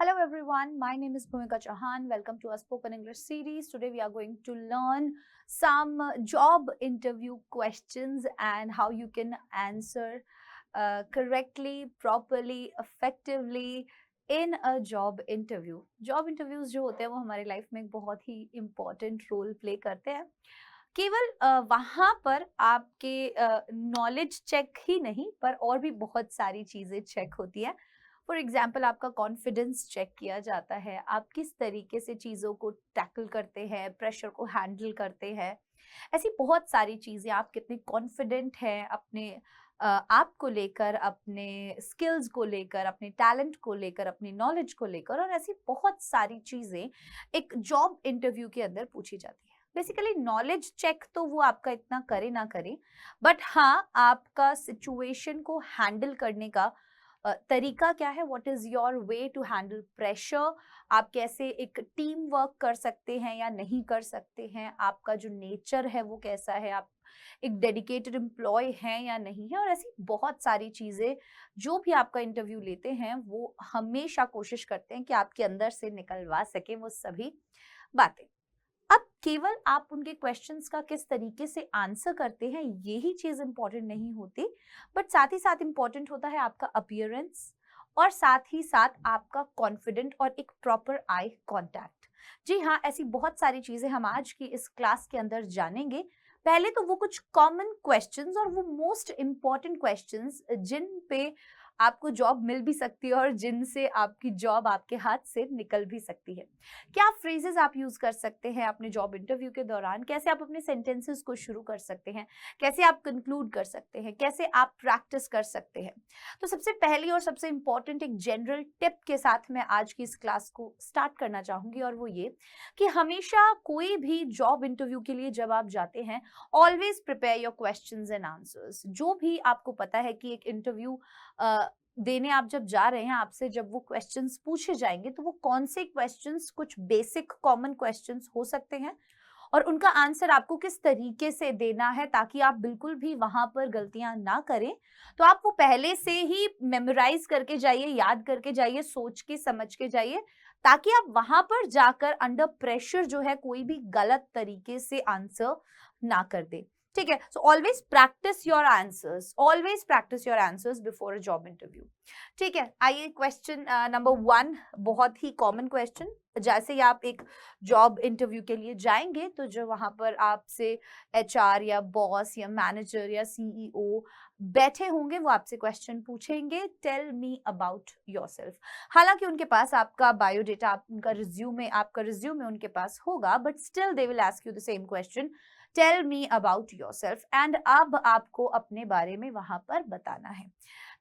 Hello everyone, my name is Bhumika Chauhan. Welcome to our spoken English series. Today we are going to learn some job interview questions and how you can answer correctly, properly, effectively in a job interview. Job interviews जो होते हैं वो हमारी life में एक बहुत ही important role play करते हैं. केवल वहाँ पर आपके नॉलेज चेक ही नहीं पर और भी बहुत सारी चीज़ें चेक होती हैं. फॉर एग्जाम्पल आपका कॉन्फिडेंस चेक किया जाता है, आप किस तरीके से चीज़ों को टैकल करते हैं, प्रेशर को हैंडल करते हैं. ऐसी बहुत सारी चीज़ें, आप कितने कॉन्फिडेंट हैं अपने आप को लेकर, अपने स्किल्स को लेकर, अपने टैलेंट को लेकर, अपनी नॉलेज को लेकर, और ऐसी बहुत सारी चीज़ें एक जॉब इंटरव्यू के अंदर पूछी जाती है. बेसिकली नॉलेज चेक तो वो आपका इतना करे ना करे, बट हाँ आपका सिचुएशन को हैंडल करने का तरीका क्या है, what is your way to handle pressure, आप कैसे एक टीम वर्क कर सकते हैं या नहीं कर सकते हैं, आपका जो नेचर है वो कैसा है, आप एक डेडिकेटेड एम्प्लॉय हैं या नहीं है, और ऐसी बहुत सारी चीज़ें जो भी आपका इंटरव्यू लेते हैं वो हमेशा कोशिश करते हैं कि आपके अंदर से निकलवा सके वो सभी बातें. अब केवल आप उनके क्वेश्चंस का किस तरीके से आंसर करते हैं यही चीज इंपॉर्टेंट नहीं होती, बट साथ ही साथ इंपॉर्टेंट होता है आपका अपीयरेंस और साथ ही साथ आपका कॉन्फिडेंट और एक प्रॉपर आई कांटेक्ट. जी हाँ, ऐसी बहुत सारी चीजें हम आज की इस क्लास के अंदर जानेंगे. पहले तो वो कुछ कॉमन क्वेश्चंस और वो मोस्ट इम्पॉर्टेंट क्वेश्चंस जिन पे आपको जॉब मिल भी सकती है और जिनसे आपकी जॉब आपके हाथ से निकल भी सकती है. क्या फ्रेजेस आप यूज कर सकते हैं अपने जॉब इंटरव्यू के दौरान, कैसे आप अपने सेंटेंसेस को शुरू कर सकते हैं, कैसे आप कंक्लूड कर सकते हैं, कैसे आप प्रैक्टिस कर सकते हैं. तो सबसे पहली और सबसे इंपॉर्टेंट एक जनरल टिप के साथ मैं आज की इस क्लास को स्टार्ट करना चाहूंगी, और वो ये कि हमेशा कोई भी जॉब इंटरव्यू के लिए जब आप जाते हैं, always prepare your questions and answers. जो भी आपको पता है कि एक इंटरव्यू देने आप जब जा रहे हैं, आपसे जब वो क्वेश्चंस पूछे जाएंगे तो वो कौन से क्वेश्चंस कुछ बेसिक कॉमन क्वेश्चंस हो सकते हैं और उनका आंसर आपको किस तरीके से देना है ताकि आप बिल्कुल भी वहां पर गलतियां ना करें. तो आप वो पहले से ही मेमोराइज करके जाइए, याद करके जाइए, सोच के समझ के जाइए, ताकि आप वहां पर जाकर अंडर प्रेशर जो है कोई भी गलत तरीके से आंसर ना कर दे. ठीक है, so always practice your answers before a job interview. ठीक है, आइए क्वेश्चन नंबर 1, बहुत ही कॉमन क्वेश्चन. जैसे ही आप एक जॉब इंटरव्यू के लिए जाएंगे तो जो वहां पर आपसे एचआर या बॉस या मैनेजर या सीईओ बैठे होंगे वो आपसे क्वेश्चन पूछेंगे, टेल मी अबाउट योरसेल्फ. हालांकि उनके पास आपका बायोडेटा, उनका रिज्यूमे, आपका रिज्यूमे उनके पास होगा, but still they will ask you the same question, tell me about yourself. And अब आपको अपने बारे में वहां पर बताना है.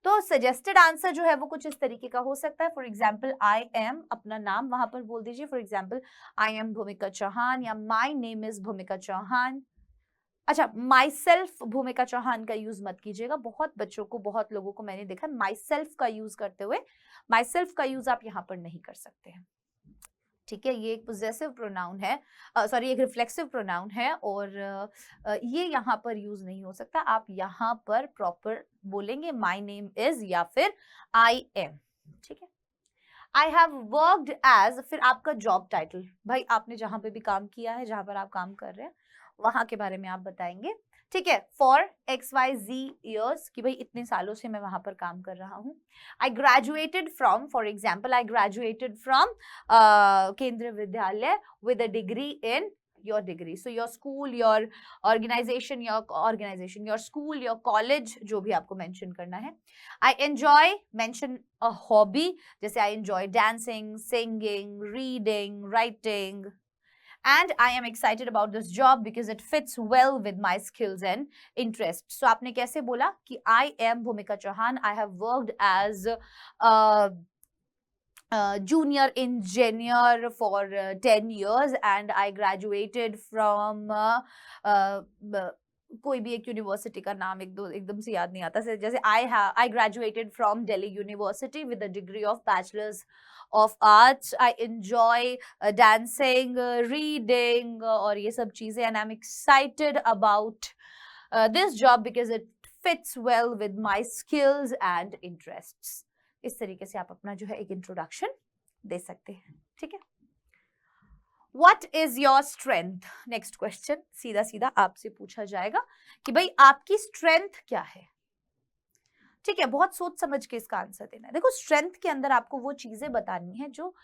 तो सजेस्टेड आंसर जो है वो कुछ इस तरीके का हो सकता है. फॉर एग्जाम्पल आई एम, अपना नाम वहां पर बोल दीजिए. फॉर एग्जाम्पल आई एम भूमिका चौहान या माई नेम इज भूमिका चौहान. अच्छा, माई सेल्फ भूमिका चौहान का यूज मत कीजिएगा. बहुत बच्चों को, बहुत लोगों को मैंने देखा माई सेल्फ का यूज करते हुए. माई सेल्फ का यूज आप यहाँ पर नहीं कर सकते हैं. ठीक है, ये एक पोजेसिव प्रोनाउन है, सॉरी एक रिफ्लेक्सिव प्रोनाउन है, और ये यहाँ पर यूज नहीं हो सकता. आप यहाँ पर प्रॉपर बोलेंगे माई नेम इज या फिर आई एम. ठीक है, आई हैव वर्कड एज, फिर आपका जॉब टाइटल, भाई आपने जहां पे भी काम किया है, जहां पर आप काम कर रहे हैं वहां के बारे में आप बताएंगे. ठीक है, फॉर XYZ ईयर्स, कि भाई इतने सालों से मैं वहां पर काम कर रहा हूँ. I graduated from, for example I graduated from केंद्रीय विद्यालय with a degree in, your degree, so your school, your organization, your school, your college, जो भी आपको mention करना है. I enjoy, mention a hobby, जैसे I enjoy dancing, singing, reading, writing. And I am excited about this job because it fits well with my skills and interests. So आपने कैसे बोला कि I am Bhumika Chauhan, I have worked as junior engineer for 10 years and I graduated from कोई भी एक university का नाम एकदम से याद नहीं आता. जैसे I graduated from Delhi University with a degree of bachelor's of arts. I enjoy dancing, reading और ये सब चीजें, and I'm excited about this job because it fits well with my skills and interests. इस तरीके से आप अपना जो है एक इंट्रोडक्शन दे सकते हैं, ठीक है। What is your strength? Next question सीधा सीधा आपसे पूछा जाएगा कि भाई आपकी स्ट्रेंथ क्या है, ठीक है। बहुत सोच समझ के इसका आंसर देना है। देखो स्ट्रेंथ के अंदर आपको वो चीजें बतानी है जो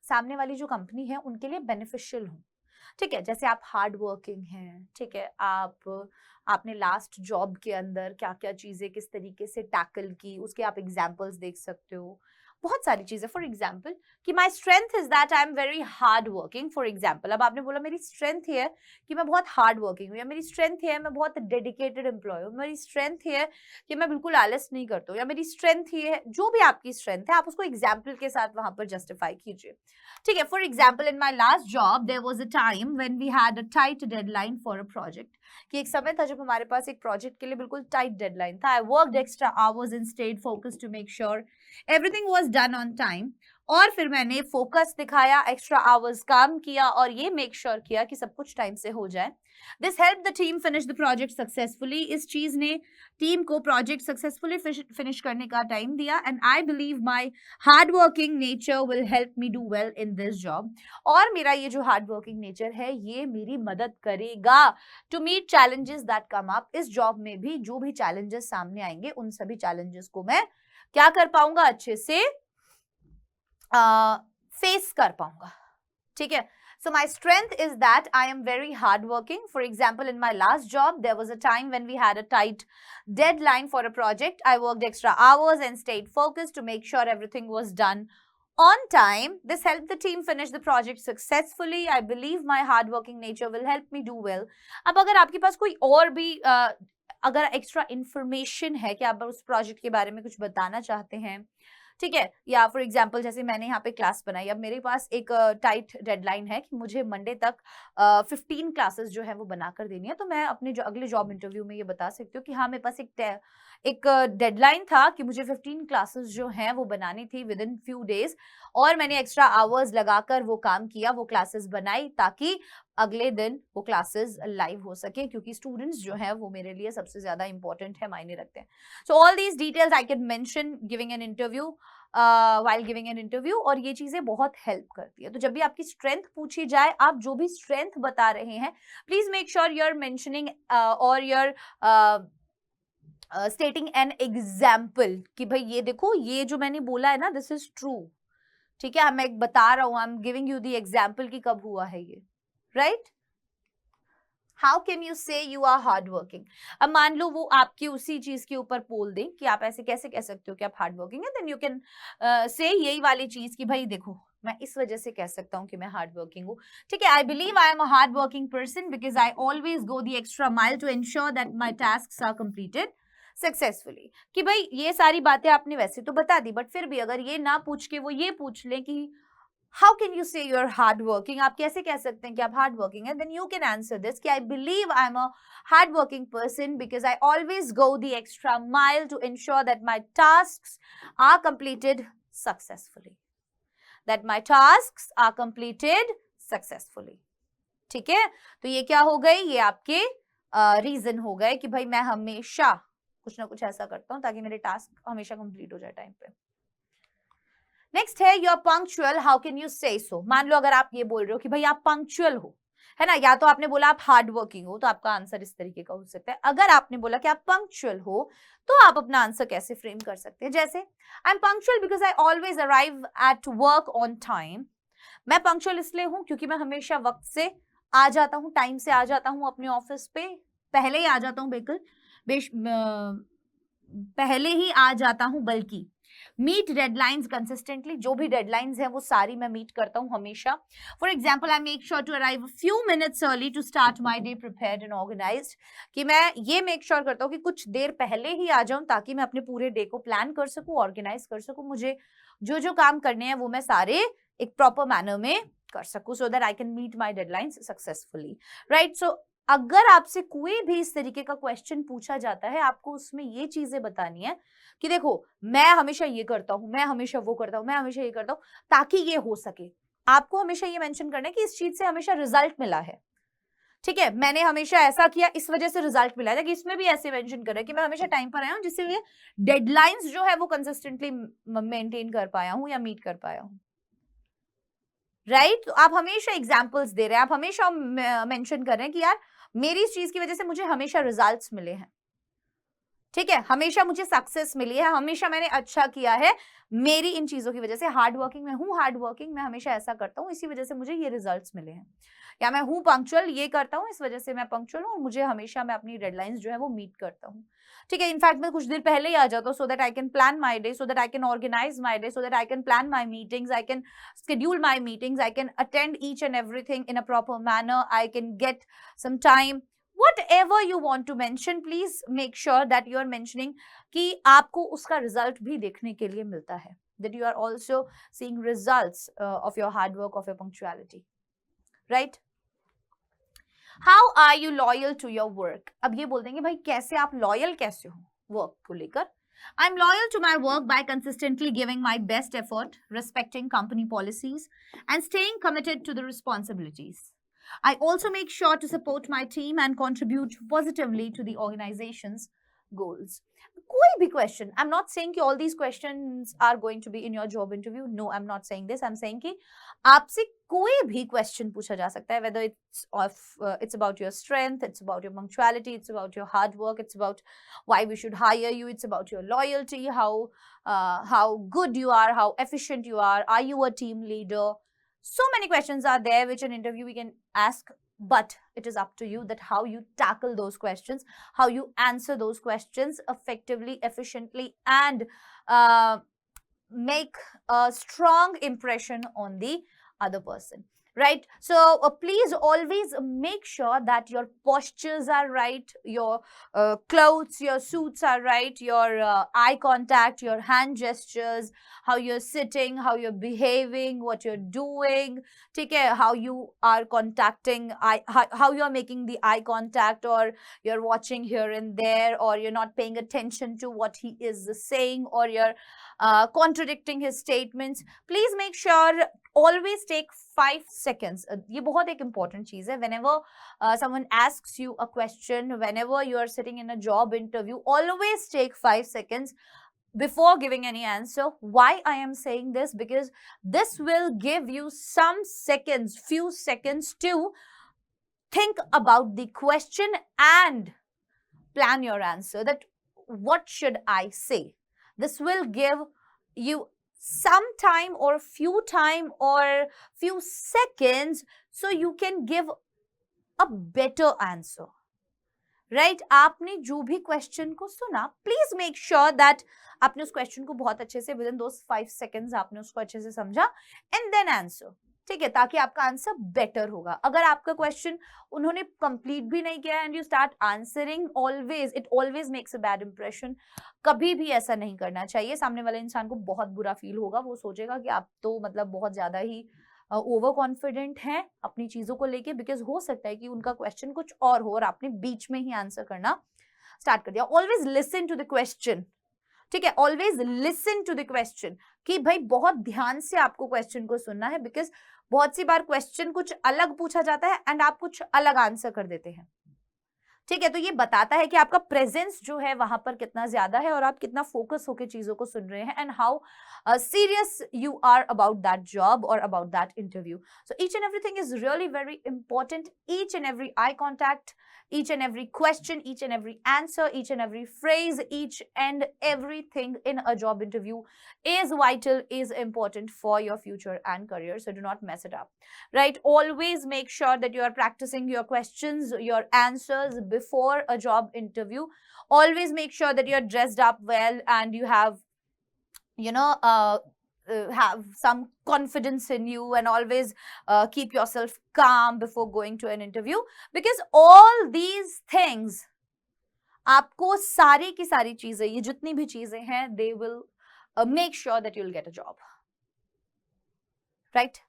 सामने वाली जो कंपनी है उनके लिए बेनिफिशियल हो, ठीक है। जैसे आप हार्ड वर्किंग हैं, ठीक है, आपने लास्ट जॉब के अंदर क्या क्या चीजें किस तरीके से टैकल की, उसके आप एग्जांपल्स देख सकते हो, बहुत सारी चीजें। फॉर एग्जांपल कि my strength is that I am very hard working, for example. अब आपने बोला मेरी स्ट्रेंथ ये है कि मैं बहुत हार्ड वर्किंग हूँ, या मेरी स्ट्रेंथ ये है मैं बहुत डेडिकेटेड एम्प्लॉय हूँ, मेरी स्ट्रेंथ ये है कि मैं बिल्कुल आलस नहीं करता हूँ, या मेरी स्ट्रेंथ ये है, जो भी आपकी स्ट्रेंथ है आप उसको एग्जाम्पल के साथ वहां पर जस्टिफाई कीजिए, ठीक है। For example in my last job there was a time when we had a tight deadline for a project, कि एक समय था जब हमारे पास एक प्रोजेक्ट के लिए बिल्कुल टाइट डेडलाइन था। I worked extra hours and stayed focused to make sure everything was done on time, और फिर मैंने फोकस दिखाया, एक्स्ट्रा आवर्स काम किया और ये मेक श्योर किया कि सब कुछ टाइम से हो जाए। This help the team finish the project successfully, इस चीज ने टीम को प्रोजेक्ट सक्सेसफुली फिनिश करने का टाइम दिया। And I believe my hard working nature will help me do well in this job, और मेरा ये जो हार्ड वर्किंग नेचर है ये मेरी मदद करेगा to meet challenges that come up, इस जॉब में भी जो भी चैलेंजेस सामने आएंगे उन सभी चैलेंजेस को मैं क्या कर पाऊंगा, अच्छे से फेस कर पाऊंगा, ठीक है। So my strength is that I am very hardworking. For example, in my last job, there was a time when we had a tight deadline for a project. I worked extra hours and stayed focused to make sure everything was done on time. This helped the team finish the project successfully. I believe my hardworking nature will help me do well. अब अगर आपके पास कोई और भी अगर extra information है कि आप उस प्रोजेक्ट के बारे में कुछ बताना चाहते हैं, ठीक है, या फॉर एग्जाम्पल जैसे मैंने यहाँ पे क्लास बनाई, अब मेरे पास एक टाइट डेडलाइन है कि मुझे मंडे तक 15 क्लासेस जो है वो बनाकर देनी है, तो मैं अपने जो अगले जॉब इंटरव्यू में ये बता सकती हूँ कि हाँ मेरे पास एक डेडलाइन था कि मुझे 15 क्लासेस जो हैं वो बनानी थी विद इन फ्यू डेज, और मैंने एक्स्ट्रा आवर्स लगाकर वो काम किया, वो क्लासेस बनाई ताकि अगले दिन वो क्लासेस लाइव हो सके, क्योंकि स्टूडेंट्स जो हैं वो मेरे लिए सबसे ज्यादा इंपॉर्टेंट है, मायने रखते हैं। So all these details I can mention giving an interview, while giving an interview, और ये चीजें बहुत हेल्प करती है। तो जब भी आपकी स्ट्रेंथ पूछी जाए, आप जो भी स्ट्रेंथ बता रहे हैं, please make sure you are mentioning और यूर स्टेटिंग एन एग्जाम्पल कि भाई ये देखो ये जो मैंने बोला है ना, दिस इज ट्रू, ठीक है, मैं बता रहा हूं, I am giving you the example कि कब हुआ है ये, राइट। हाउ कैन यू से यू आर हार्ड वर्किंग? अब मान लो वो आपकी उसी चीज के ऊपर पोल दें कि आप ऐसे कैसे कह सकते हो कि आप हार्ड वर्किंग है, देन यू कैन से यही वाली चीज कि भाई देखो मैं इस वजह से कह सकता हूँ कि मैं हार्ड वर्किंग हूँ, ठीक है। I believe I am a hard working person because I always go the extra mile to ensure that my tasks are completed successfully. कि भाई ये सारी बातें आपने वैसे तो बता दी, बट फिर भी अगर ये ना पूछ के वो ये पूछ ले कि how can you say you're hard working, आप कैसे कह सकते हैं कि आप हार्ड वर्किंग है, then you can answer this कि I believe I am a hard working person because I always go the extra mile to ensure that my tasks are completed successfully, that my tasks are completed successfully, ठीक है। तो ये क्या हो गई, ये आपके रीजन हो गए कि भाई मैं हमेशा कुछ ना कुछ ऐसा करता हूं ताकि मेरे टास्क हमेशा कंप्लीट हो जाए टाइम पे। नेक्स्ट है you are punctual, how can you say so? मान लो अगर आप ये बोल रहे हो कि भाई आप पंक्चुअल हो, है ना, या तो आपने बोला आप हार्ड वर्किंग हो, तो आपका आंसर इस तरीके का हो सकता है। अगर आपने बोला कि आप पंक्चुअल हो, तो आप अपना आंसर कैसे फ्रेम कर सकते हैं? जैसे I am punctual because I always arrive at work on time. मैं पंक्चुअल इसलिए हूं क्योंकि मैं हमेशा वक्त से आ जाता हूं, टाइम से आ जाता हूं अपने ऑफिस पे, पहले ही आ जाता हूं, बिल्कुल पहले ही आ जाता हूं, बल्कि मीट डेडलाइंस कंसिस्टेंटली, जो भी डेडलाइंस है वो सारी मैं मीट करता हूं हमेशा। For example I make sure to arrive few minutes early to start my day prepared and organised, कि मैं ये मेक श्योर करता हूँ कि कुछ देर पहले ही आ जाऊं ताकि मैं अपने पूरे डे को प्लान कर सकूं, ऑर्गेनाइज कर सकूं, मुझे जो जो काम करने हैं वो मैं सारे एक प्रॉपर मैनर में कर सकूं, so that I can meet my deadlines successfully, right. So अगर आपसे कोई भी इस तरीके का क्वेश्चन पूछा जाता है, आपको उसमें ये चीजें बतानी है कि देखो मैं हमेशा ये करता हूं, मैं हमेशा वो करता हूं, मैं हमेशा ये करता हूं, ताकि ये हो सके। आपको हमेशा ये मेंशन करना है कि इस चीज से हमेशा रिजल्ट मिला है, ठीक है, मैंने हमेशा ऐसा किया, इस वजह से रिजल्ट मिला है, कि इसमें भी ऐसे मेंशन कर रहा है कि मैं हमेशा टाइम पर आया हूँ, जिससे डेडलाइंस जो है वो कंसिस्टेंटली मेंटेन कर पाया हूँ या मीट कर पाया हूँ। राइट? तो आप हमेशा एग्जांपल्स दे रहे हैं, आप हमेशा मेंशन कर रहे हैं कि यार मेरी इस चीज की वजह से मुझे हमेशा रिजल्ट्स मिले हैं, ठीक है, हमेशा मुझे सक्सेस मिली है, हमेशा मैंने अच्छा किया है, मेरी इन चीजों की वजह से। हार्ड वर्किंग मैं हूँ, हार्ड वर्किंग मैं हमेशा ऐसा करता हूँ, इसी वजह से मुझे ये रिजल्ट्स मिले हैं। या मैं हूँ पंक्चुअल, ये करता हूँ, इस वजह से मैं पंक्चुअल हूँ और मुझे हमेशा मैं अपनी डेडलाइंस जो है वो मीट करता हूँ। ठीक है, इनफैक्ट मैं कुछ देर पहले ही आ जाता हूँ, so that I can plan my day, so that I can organise my day, so that I can plan my meetings, I can schedule my meetings, I can attend each and everything in a proper manner, I can get some time. Whatever you want to mention, please make sure that you are mentioning कि आपको उसका result भी देखने के लिए मिलता है, that you are also seeing results of your hard work, of your punctuality, right? How are you loyal to your work? अब ये बोल देंगे भाई कैसे आप लॉयल कैसे हो वर्क को लेकर? I'm loyal to my work by consistently giving my best effort, respecting company policies, and staying committed to the responsibilities. I also make sure to support my team and contribute positively to the organization's goals. कोई भी question, I'm not saying कि all these questions are going to be in your job interview. No, I'm not saying this. I'm saying कि आपसे कोई भी question पूछा जा सकता है, whether it's about your strength, it's about your punctuality, it's about your hard work, it's about why we should hire you, it's about your loyalty, how good you are, how efficient you are you a team leader? So many questions are there which an interview we can ask, but it is up to you that how you tackle those questions, how you answer those questions effectively, efficiently, and make a strong impression on the other person, right? So please always make sure that your postures are right, your clothes, your suits are right, your eye contact, your hand gestures, how you're sitting, how you're behaving, what you're doing, ठीक है, how you are contacting, how you're making the eye contact, or you're watching here and there, or you're not paying attention to what he is saying, or you're contradicting his statements. Please make sure always take 5 seconds. ये बहुत एक important चीज है. Whenever someone asks you a question, whenever you are sitting in a job interview, always take 5 seconds before giving any answer. Why I am saying this? Because this will give you some seconds, few seconds to think about the question and plan your answer, that what should I say? This will give you some time or few time or few seconds so you can give a better answer. Right आपने जो भी question को सुना, please make sure that आपने उस question को बहुत अच्छे से विद इन दोस 5 सेकेंड्स आपने उसको अच्छे से समझा एंड देन आंसर, ठीक है, ताकि आपका आंसर बेटर होगा. अगर आपका क्वेश्चन उन्होंने कंप्लीट भी नहीं किया and you start answering, always it always makes a bad impression. कभी भी ऐसा नहीं करना चाहिए. सामने वाले इंसान को बहुत बुरा फील होगा, वो सोचेगा कि आप तो मतलब बहुत ज्यादा ही ओवर कॉन्फिडेंट हैं अपनी चीजों को लेके, बिकॉज हो सकता है कि उनका क्वेश्चन कुछ और हो और आपने बीच में ही आंसर करना स्टार्ट कर दिया. Always listen to the question, ठीक है, always listen to the question, कि भाई बहुत ध्यान से आपको क्वेश्चन को सुनना है, बिकॉज बहुत सी बार क्वेश्चन कुछ अलग पूछा जाता है एंड आप कुछ अलग आंसर कर देते हैं, ठीक है. तो ये बताता है कि आपका प्रेजेंस जो है वहां पर कितना ज्यादा है और आप कितना फोकस होकर चीजों को सुन रहे हैं, and how serious you are about that job or about that interview. So each and everything is really very important. Each and every eye contact, each and every question, each and every answer, each and every phrase, each and everything in a job interview is vital, is important for your future and career. So do not mess it up, right? Always make sure that you are practicing your questions, your answers before a job interview. Always make sure that you are dressed up well and you have have some confidence in you, and always keep yourself calm before going to an interview, because all these things, आपको सारी की सारी चीजें, ये जितनी भी चीजें हैं, they will make sure that you'll get a job, right?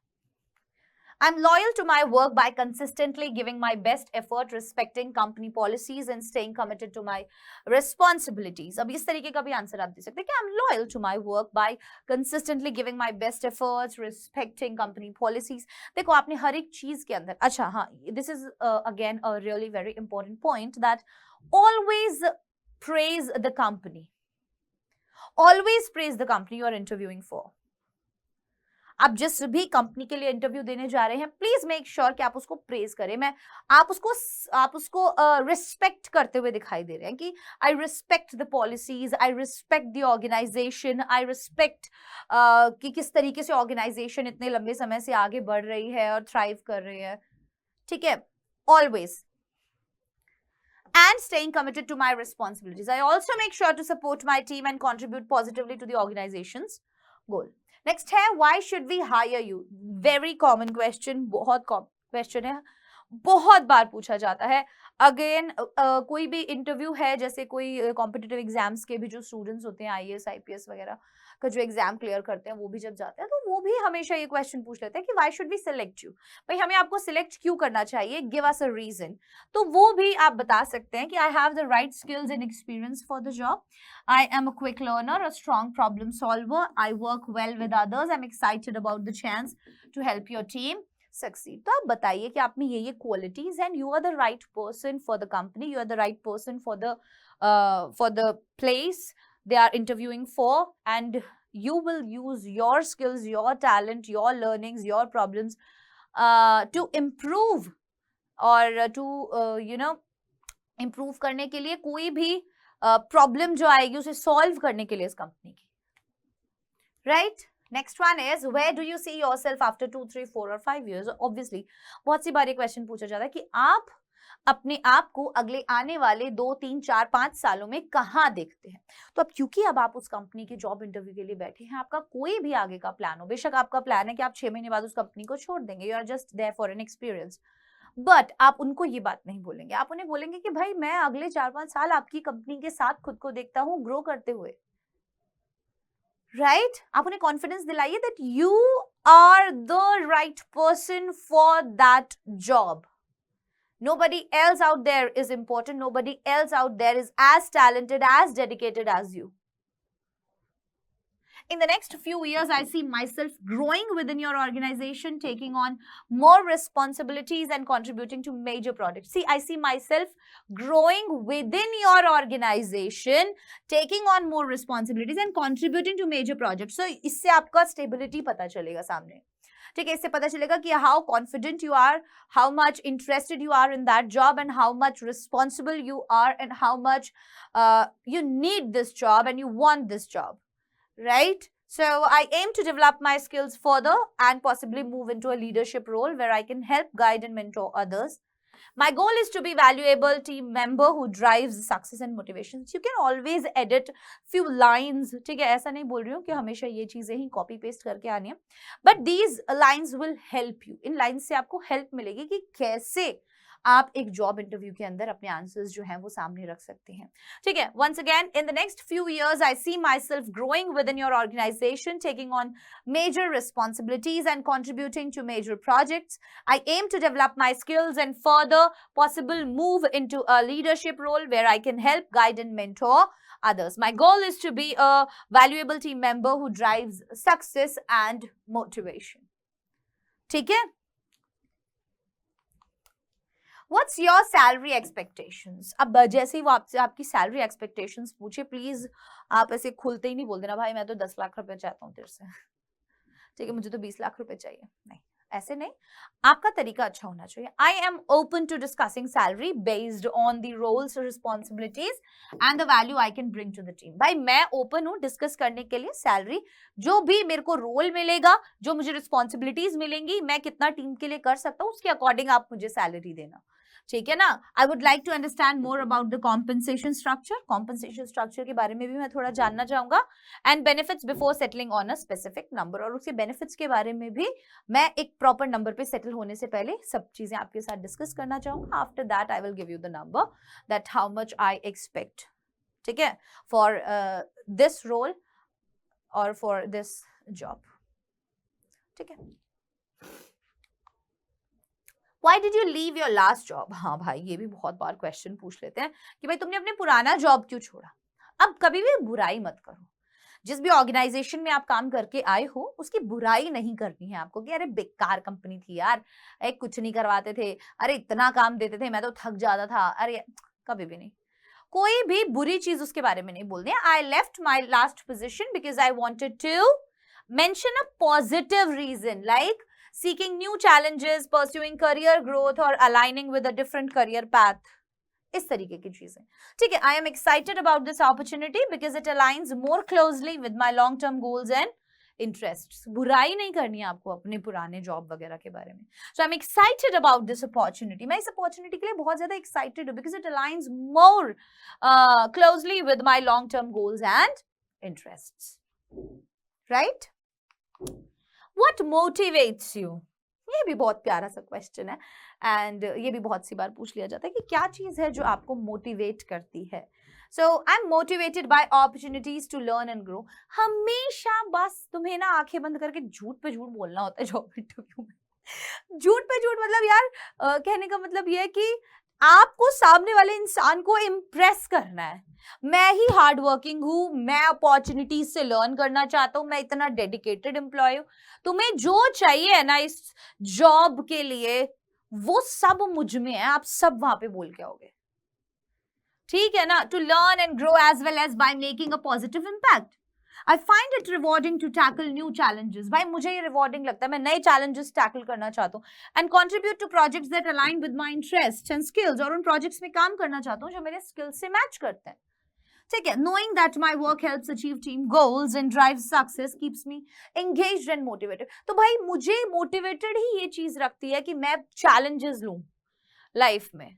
I'm loyal to my work by consistently giving my best effort, respecting company policies and staying committed to my responsibilities. अब इस तरीके का भी आंसर आप दे सकते हैं कि I'm loyal to my work by consistently giving my best efforts, respecting company policies. देखो आपने हर एक चीज के अंदर, अच्छा हाँ, this is again a really very important point that always praise the company. Always praise the company you are interviewing for. आप जिस भी कंपनी के लिए इंटरव्यू देने जा रहे हैं, प्लीज मेक श्योर कि आप उसको प्रेज करें। आप उसको रिस्पेक्ट करते हुए दिखाई दे रहे हैं कि I respect the policies, I respect the organisation, I respect कि किस तरीके से ऑर्गेनाइजेशन इतने लंबे समय से आगे बढ़ रही है और थ्राइव कर रही है। ठीक है, always and staying committed to my responsibilities. I also make sure to support my team and contribute positively to the organization's goal. Next है, why should we hire you? Very common question, बहुत question है, बहुत बार पूछा जाता है। Again कोई भी interview है, जैसे कोई कॉम्पिटिटिव एग्जाम्स के भी जो स्टूडेंट्स होते हैं, IAS IPS वगैरह का जो एग्जाम क्लियर करते हैं, वो भी जब जाते हैं तो वो भी हमेशा ये क्वेश्चन पूछ लेते हैं कि why should we select you, भाई हमें आपको सिलेक्ट क्यों करना चाहिए, गिव अस अ रीजन। तो वो भी आप बता सकते हैं कि I have the right skills and experience for the job, I am a quick learner, a strong problem solver, I work well with others, I am excited about the chance to help your team succeed. तो आप बताइए कि आप में ये qualities and you are the right person for the company, you are the right person for the place they are interviewing for, and you will use your skills, your talent, your learnings, your problems to improve or to improve करने के लिए, कोई भी problem जो आएगी उसे solve करने के लिए इस company की, right? Next one is, where do you see yourself after 2, 3, 4 or 5 years? Obviously, बहुत सी बार ये क्वेश्चन पूछा जाता है कि आप अपने आप को अगले आने वाले 2, 3, 4, 5 सालों में कहाँ देखते हैं। तो अब क्योंकि अब आप उस कंपनी के जॉब इंटरव्यू के लिए बैठे हैं, आपका कोई भी आगे का प्लान हो, बेशक आपका प्लान है कि आप 6 महीने बाद उस कंपनी को छोड़ देंगे, you are just there for an experience, but आप उनको ये बात नहीं बोलेंगे। आप उन्हें बोलेंगे कि भाई मैं अगले 4-5 साल आपकी कंपनी के साथ खुद को देखता हूँ ग्रो करते हुए, राइट? आप उन्हें कॉन्फिडेंस दिलाइए that you are the right person for that job. Nobody else out there is important. Nobody else out there is as talented, as dedicated as you. In the next few years, I see myself growing within your organization, taking on more responsibilities and contributing to major projects. See, I see myself growing within your organization, taking on more responsibilities and contributing to major projects. So, इससे आपका stability पता चलेगा सामने। ठीक है, इससे पता चलेगा कि how confident you are, how much interested you are in that job and how much responsible you are and how much you need this job and you want this job, right? So I aim to develop my skills further and possibly move into a leadership role where I can help, guide and mentor others. My goal is to be valuable team member who drives success and motivations. You can always edit few lines, ठीक है, ऐसा नहीं बोल रही हूँ कि हमेशा ये चीजें ही कॉपी पेस्ट करके आनी है, but these lines will help you. In lines से आपको हेल्प मिलेगी कि कैसे आप एक जॉब इंटरव्यू के अंदर अपने आंसर्स जो हैं वो सामने रख सकते हैं। ठीक है, once again, in the next few years, I see myself growing within your organization, taking on major responsibilities and contributing to major projects. I aim to develop my skills and further possible move into a leadership role where I can help, guide and mentor others. My goal is to be a valuable team member who drives success and motivation. ठीक है? What's your salary expectations? अब जैसे ही वो आपसे आपकी salary expectations पूछे, please आप ऐसे खुलते ही नहीं बोल देना भाई मैं तो 10 लाख रुपए चाहता हूँ तेरे से, ठीक है, मुझे तो 20 लाख रुपए चाहिए। नहीं, ऐसे नहीं, आपका तरीका अच्छा होना चाहिए। I am open to discussing salary based on the roles, responsibilities and the value I can bring to the team. भाई मैं ओपन हूँ डिस्कस करने के लिए सैलरी, जो भी मेरे को रोल मिलेगा, जो मुझे रिस्पॉन्सिबिलिटीज मिलेंगी, मैं कितना टीम के लिए कर सकता हूँ, उसके अकॉर्डिंग आप मुझे सैलरी देना, ठीक है ना। I would like to understand more about the compensation structure. Compensation structure के बारे में भी मैं थोड़ा जानना चाहूंगा, and benefits before settling on a specific number, और उसके बेनिफिट्स के बारे में भी मैं एक प्रॉपर नंबर पे सेटल होने से पहले सब चीजें आपके साथ डिस्कस करना चाहूंगा। After that I will give you the number that how much I expect, ठीक है, फॉर दिस रोल और फॉर दिस जॉब, ठीक है। Why did you leave your last job? हाँ भाई, ये भी बहुत बार क्वेश्चन पूछ लेते हैं कि भाई तुमने अपने पुराना जॉब क्यों छोड़ा। अब कभी भी बुराई मत करो, जिस भी ऑर्गेनाइजेशन में आप काम करके आए हो उसकी बुराई नहीं करनी है आपको कि अरे बेकार कंपनी थी यार, एक कुछ नहीं करवाते थे, अरे इतना काम देते थे, मैं तो थक जाता था, अरे कभी भी नहीं, कोई भी बुरी चीज उसके बारे में नहीं बोलनी है। I left my last position because I wanted to mention a positive reason like seeking new challenges, pursuing career growth or aligning with a different career path. इस तरीके की चीजें, ठीक है। I am excited about this opportunity because it aligns more closely with my long term goals and interest. बुराई नहीं करनी है आपको अपने पुराने जॉब वगैरह के बारे में। So I am excited about this opportunity, मैं इस अपॉर्चुनिटी के लिए बहुत ज्यादा एक्साइटेड हूँ because it aligns more closely with my long term goals and interest, right. What motivates you? ये भी बहुत प्यारा सा क्वेश्चन है एंड ये भी बहुत सी बार पूछ लिया जाता है कि क्या चीज है जो आपको मोटिवेट करती है। So I am motivated by opportunities to learn and grow. हमेशा बस तुम्हें ना आंखें बंद करके झूठ पे झूठ बोलना होता है जॉब इंटरव्यू में। झूठ पे झूठ मतलब यार कहने का मतलब ये है कि आपको सामने वाले इंसान को इम्प्रेस करना है। मैं ही हार्ड वर्किंग हूँ, मैं अपॉर्चुनिटीज से लर्न करना चाहता हूँ, मैं इतना डेडिकेटेड एम्प्लॉय हूँ। तुम्हें जो चाहिए है ना इस जॉब के लिए वो सब मुझ में है, आप सब वहां पे बोल के आओगे, ठीक है ना। To learn and grow as well as by making a positive impact. I find it rewarding to tackle new challenges. भाई मुझे ये rewarding लगता है, मैं नए challenges tackle करना चाहता हूँ and contribute to projects that align with my interests and skills, और उन projects में काम करना चाहता हूँ जो मेरे skills से match करते हैं, ठीक है। Knowing that my work helps achieve team goals and drives success keeps me engaged and motivated. तो भाई मुझे motivated ही ये चीज रखती है कि मैं challenges लूँ लाइफ में,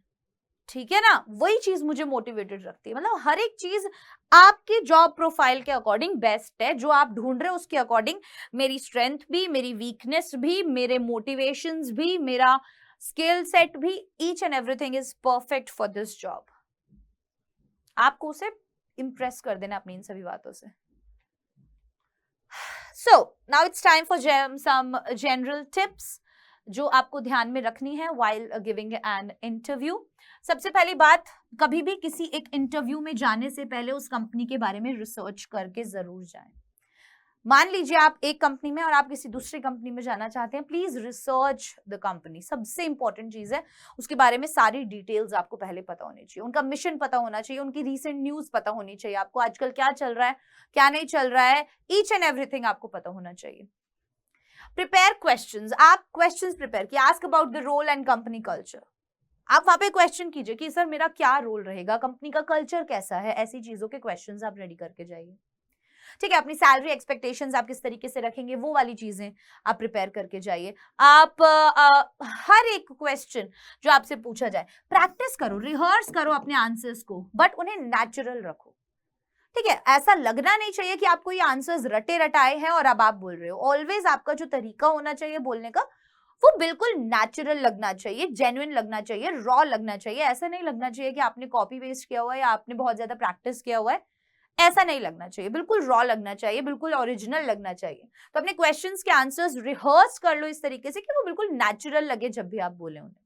ठीक है ना। वही चीज मुझे मोटिवेटेड रखती है, मतलब हर एक चीज आपकी जॉब प्रोफाइल के अकॉर्डिंग बेस्ट है, जो आप ढूंढ रहे हो उसके अकॉर्डिंग मेरी स्ट्रेंथ भी, मेरी वीकनेस भी, मेरे मोटिवेशंस भी, मेरा स्किल सेट भी, each and everything is perfect for this job. आपको उसे इंप्रेस कर देना अपनी इन सभी बातों से। So now it's time for some general tips जो आपको ध्यान में रखनी है while गिविंग एन इंटरव्यू। सबसे पहली बात, कभी भी किसी एक इंटरव्यू में जाने से पहले उस कंपनी के बारे में रिसर्च करके जरूर जाएं। मान लीजिए आप एक कंपनी में और आप किसी दूसरी कंपनी में जाना चाहते हैं, प्लीज रिसर्च द कंपनी। सबसे इंपॉर्टेंट चीज है, उसके बारे में सारी डिटेल्स आपको पहले पता होनी चाहिए, उनका मिशन पता होना चाहिए, उनकी रीसेंट न्यूज पता होनी चाहिए, आपको आजकल क्या चल रहा है क्या नहीं चल रहा है, ईच एंड एवरीथिंग आपको पता होना चाहिए। प्रिपेयर क्वेश्चंस, आप क्वेश्चंस प्रिपेयर किए, ask about the role and company culture. आप वहां पे क्वेश्चन कीजिए कि सर मेरा क्या रोल रहेगा, कंपनी का कल्चर कैसा है, ऐसी चीजों के क्वेश्चंस आप रेडी करके जाइए, ठीक है। अपनी सैलरी एक्सपेक्टेशंस आप किस तरीके से रखेंगे वो वाली चीजें आप प्रिपेयर करके जाइए। आप हर एक क्वेश्चन जो आपसे पूछा जाए प्रैक्टिस करो, रिहर्स करो अपने आंसर्स को, बट उन्हें नेचुरल रखो, ठीक है। ऐसा लगना नहीं चाहिए कि आपको ये आंसर्स रटे रटाए हैं और अब आप बोल रहे हो। ऑलवेज आपका जो तरीका होना चाहिए बोलने का वो बिल्कुल नेचुरल लगना चाहिए, जेन्युइन लगना चाहिए, रॉ लगना चाहिए। ऐसा नहीं लगना चाहिए कि आपने कॉपी पेस्ट किया हुआ है या आपने बहुत ज्यादा प्रैक्टिस किया हुआ है, ऐसा नहीं लगना चाहिए, बिल्कुल रॉ लगना चाहिए, बिल्कुल ओरिजिनल लगना चाहिए। तो अपने क्वेश्चंस के आंसर्स रिहर्स कर लो इस तरीके से कि वो बिल्कुल नेचुरल लगे जब भी आप बोले उन्हें,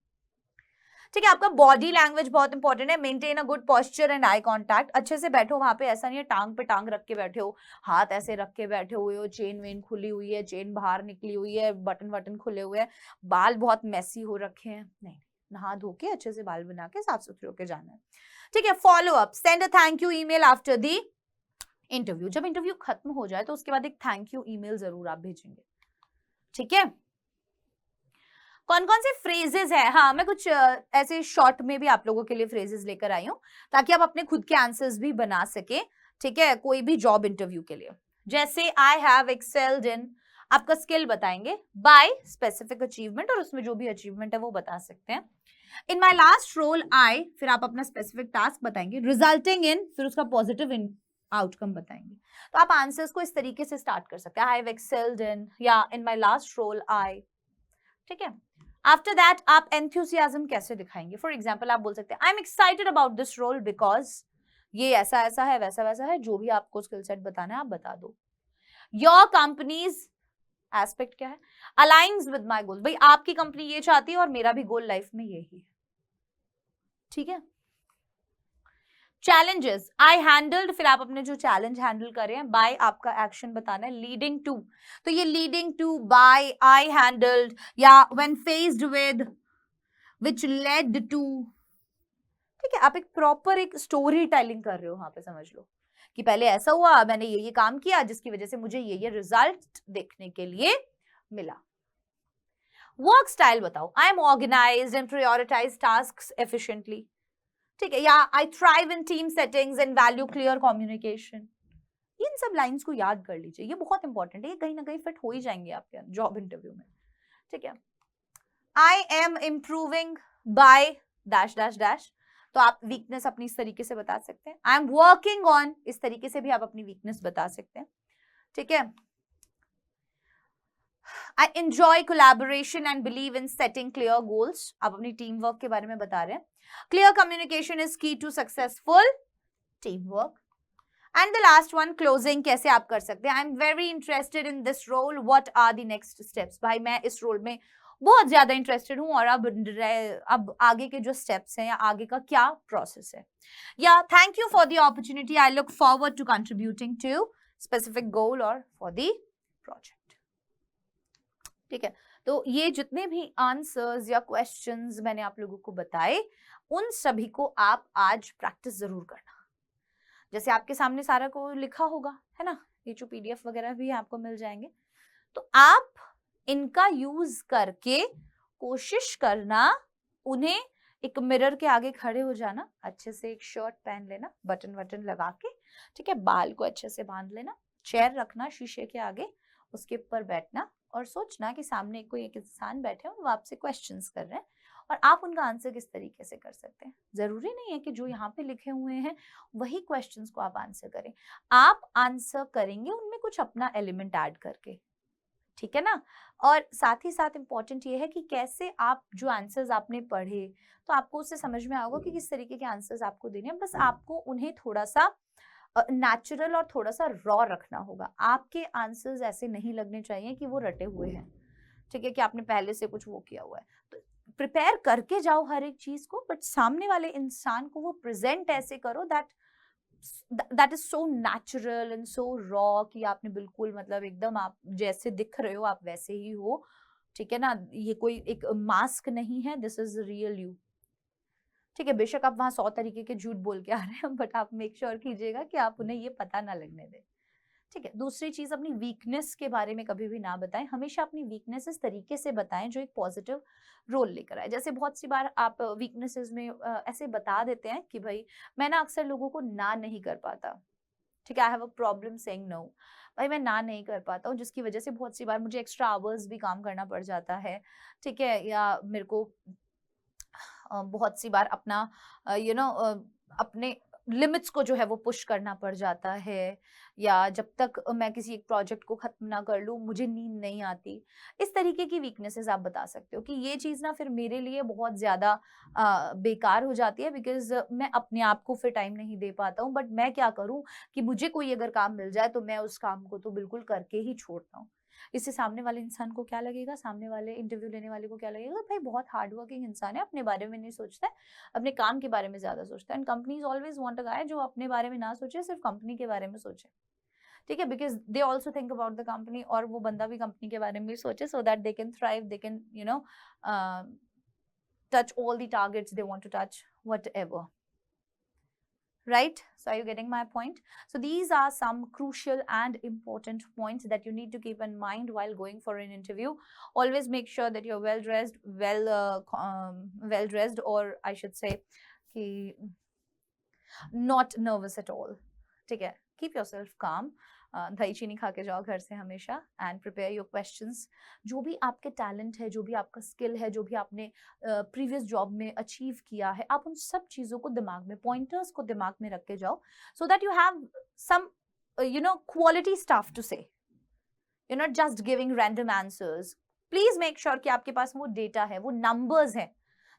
ठीक है। आपका बॉडी लैंग्वेज बहुत इंपॉर्टेंट है, maintain a good posture and eye contact. अच्छे से बैठो वहां पे, ऐसा नहीं है टांग पे टांग रख के बैठे हो, हाथ ऐसे रख के बैठे हुए हो, चेन वेन खुली हुई है, चेन बाहर निकली हुई है, बटन वटन खुले हुए हैं, बाल बहुत मेसी हो रखे हैं, नहीं, नहा धो के अच्छे से बाल बना के साफ सुथरे होके जाना है, ठीक है। Follow up, send a thank you email after the interview. जब इंटरव्यू खत्म हो जाए तो उसके बाद एक थैंक यू ईमेल जरूर आप भेजेंगे, ठीक है। कौन कौन से फ्रेजेस है, हाँ मैं कुछ ऐसे शॉर्ट में भी आप लोगों के लिए फ्रेजेस लेकर आई हूँ ताकि आप अपने खुद के आंसर्स भी बना सके, ठीक है, कोई भी जॉब इंटरव्यू के लिए। जैसे आई हैव एक्सेल्ड इन, आपका स्किल बताएंगे, बाय स्पेसिफिक अचीवमेंट, और उसमें जो भी अचीवमेंट है वो बता सकते हैं। इन माई लास्ट रोल आई, फिर आप अपना स्पेसिफिक टास्क बताएंगे, रिजल्टिंग इन, फिर उसका पॉजिटिव आउटकम बताएंगे। तो आप आंसर्स को इस तरीके से स्टार्ट कर सकते हैं, आई हैव एक्सेल्ड इन या इन माई लास्ट रोल आई, ठीक है। आफ्टर दैट आप एंथुसियाज्म कैसे दिखाएंगे, फॉर एग्जाम्पल आप बोल सकते हैं I am excited about this role because ये ऐसा ऐसा है, वैसा वैसा है, जो भी आपको स्किल सेट बताना है आप बता दो। योर कंपनीज एस्पेक्ट क्या है, अलाइंस विद माय गोल, भाई आपकी कंपनी ये चाहती है और मेरा भी गोल लाइफ में यही है, ठीक है। चैलेंजेस आई हैंडल्ड, फिर आप अपने जो चैलेंज हैंडल कर रहे हैं, बाय आपका एक्शन बताना है, लीडिंग टू, तो ये leading to, by, I handled, या when faced with, which led to, ठीक है। आप एक प्रॉपर एक स्टोरी टेलिंग कर रहे हो वहां पे, समझ लो कि पहले ऐसा हुआ, मैंने ये काम किया जिसकी वजह से मुझे ये रिजल्ट देखने के लिए मिला। वर्क स्टाइल बताओ, I am organised and prioritise tasks efficiently, ठीक है, या I thrive in team settings and value clear communication. इन सब लाइंस को याद कर लीजिए, ये बहुत इंपॉर्टेंट है, ये कहीं ना कहीं फिट हो ही जाएंगे आपके जॉब इंटरव्यू में, ठीक है। I M improving by dash dash dash, तो आप वीकनेस अपनी इस तरीके से बता सकते हैं। आई एम वर्किंग ऑन, इस तरीके से भी आप अपनी वीकनेस बता सकते हैं, ठीक है। I enjoy collaboration and believe in setting clear goals, आप अपनी टीम वर्क के बारे में बता रहे हैं। Clear communication is key to successful team work. And the last one, closing, कैसे आप कर सकते हैं, I am very interested in this role, what are the next steps, भाई मैं इस रोल में बहुत ज्यादा इंटरेस्टेड हूं और अब आगे के जो स्टेप्स हैं या आगे का क्या प्रोसेस है, या thank you for the opportunity, I look forward to contributing to specific goal और फॉर द प्रोजेक्ट, ठीक है। तो ये जितने भी आंसर्स या क्वेश्चंस मैंने आप लोगों को बताए, उन सभी को आप आज प्रैक्टिस जरूर करना, जैसे आपके सामने सारा को लिखा होगा, है ना, ये जो पीडीएफ वगैरह भी आपको मिल जाएंगे, तो आप इनका यूज करके कोशिश करना, उन्हें एक मिरर के आगे खड़े हो जाना, अच्छे से एक शर्ट पहन लेना, बटन वटन लगा के, ठीक है, बाल को अच्छे से बांध लेना, चेयर रखना शीशे के आगे, उसके ऊपर बैठना और सोचना कि सामने कोई एक इंसान बैठे हैं, वो आपसे क्वेश्चंस कर रहे हैं और आप उनका आंसर किस तरीके से कर सकते हैं। जरूरी नहीं है कि जो यहाँ पे लिखे हुए हैं वही क्वेश्चंस को आप आंसर करें, आप आंसर करेंगे उनमें कुछ अपना एलिमेंट ऐड करके, ठीक है ना। और साथ ही साथ इंपॉर्टेंट ये है कि कैसे आप जो आंसर्स आपने पढ़े, तो आपको उससे समझ में आएगा कि किस तरीके के आंसर्स आपको देने हैं, बस आपको उन्हें थोड़ा सा नेचुरल और थोड़ा सा रॉ रखना होगा। आपके आंसर्स ऐसे नहीं लगने चाहिए कि वो रटे हुए हैं, ठीक है, कि आपने पहले से कुछ वो किया हुआ है। तो प्रिपेयर करके जाओ हर एक चीज को, बट सामने वाले इंसान को वो प्रेजेंट ऐसे करो that is so natural and so raw कि आपने बिल्कुल मतलब एकदम आप जैसे दिख रहे हो आप वैसे ही हो, ठीक है ना। ये कोई एक मास्क नहीं है, दिस इज रियल यू, ठीक है। बेशक आप वहां 100 तरीके के झूठ बोल के आ रहे हैं, बट आप मेक श्योर कीजिएगा कि आप उन्हें ये पता ना लगने दें, ठीक है। दूसरी चीज, अपनी वीकनेस के बारे में कभी भी ना बताएं, हमेशा अपनी वीकनेस इस तरीके से बताएं जो एक पॉजिटिव रोल लेकर आए। जैसे बहुत सी बार आप वीकनेसेस में ऐसे बता देते हैं कि भाई मैं ना अक्सर लोगों को ना नहीं कर पाता, ठीक है, I have a problem saying no, भाई मैं ना नहीं कर पाता हूँ, जिसकी वजह से बहुत सी बार मुझे एक्स्ट्रा आवर्स भी काम करना पड़ जाता है, ठीक है, या मेरे को बहुत सी बार अपना अपने लिमिट्स को जो है वो पुश करना पड़ जाता है, या जब तक मैं किसी एक प्रोजेक्ट को खत्म ना कर लूँ मुझे नींद नहीं आती। इस तरीके की वीकनेसेस आप बता सकते हो कि ये चीज़ ना फिर मेरे लिए बहुत ज़्यादा बेकार हो जाती है, बिकॉज मैं अपने आप को फिर टाइम नहीं दे पाता हूँ, बट मैं क्या करूँ कि मुझे कोई अगर काम मिल जाए तो मैं उस काम को तो बिल्कुल करके ही छोड़ता हूँ। इससे सामने वाले इंसान को क्या लगेगा, सामने वाले इंटरव्यू लेने वाले को क्या लगेगा, भाई बहुत हार्ड वर्किंग इंसान है, अपने बारे में नहीं सोचता है, अपने काम के बारे में ज्यादा सोचता है। And companies always want a guy जो अपने बारे में ना सोचे, सिर्फ कंपनी के बारे में सोचे, ठीक है, because they also think about the company, और वो बंदा भी कंपनी के बारे में सोचे, so that they can thrive, they can touch all the targets they want to touch, whatever. Right? So are you getting my point? So these are some crucial and important points that you need to keep in mind while going for an interview. Always make sure that you're well dressed, well dressed, or I should say, not nervous at all. ठीक है, keep yourself calm. दही चीनी खा के जाओ घर से हमेशा, एंड प्रिपेयर योर क्वेश्चंस। जो भी आपके टैलेंट है, जो भी आपका स्किल है, जो भी आपने प्रीवियस जॉब में अचीव किया है, आप उन सब चीज़ों को दिमाग में, पॉइंटर्स को दिमाग में रख के जाओ, so that you have some quality stuff to say, you not just giving random answers. Please make sure कि आपके पास वो डेटा है, वो नंबर्स हैं,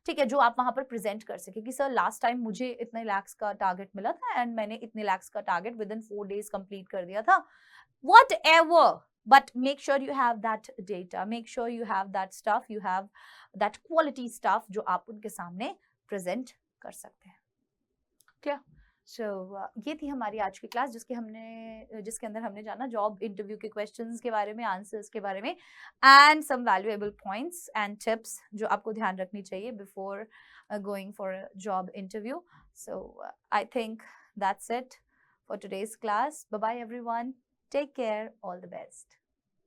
ठीक है, जो आप वहां पर प्रेजेंट कर सके कि सर लास्ट टाइम मुझे इतने लैक्स का टारगेट मिला था एंड मैंने इतने लैक्स का target with in 4 days complete कर दिया था, what ever but make sure you have that data, make sure you have that stuff, you have that quality stuff जो आप उनके सामने present कर सकते हैं. Clear? सो ये थी हमारी आज की क्लास जिसके अंदर हमने जाना जॉब इंटरव्यू के क्वेश्चंस के बारे में, आंसर्स के बारे में, and some valuable points and tips जो आपको ध्यान रखनी चाहिए before going for a job interview. So I think that's it for today's class. Bye bye everyone, take care, all the best.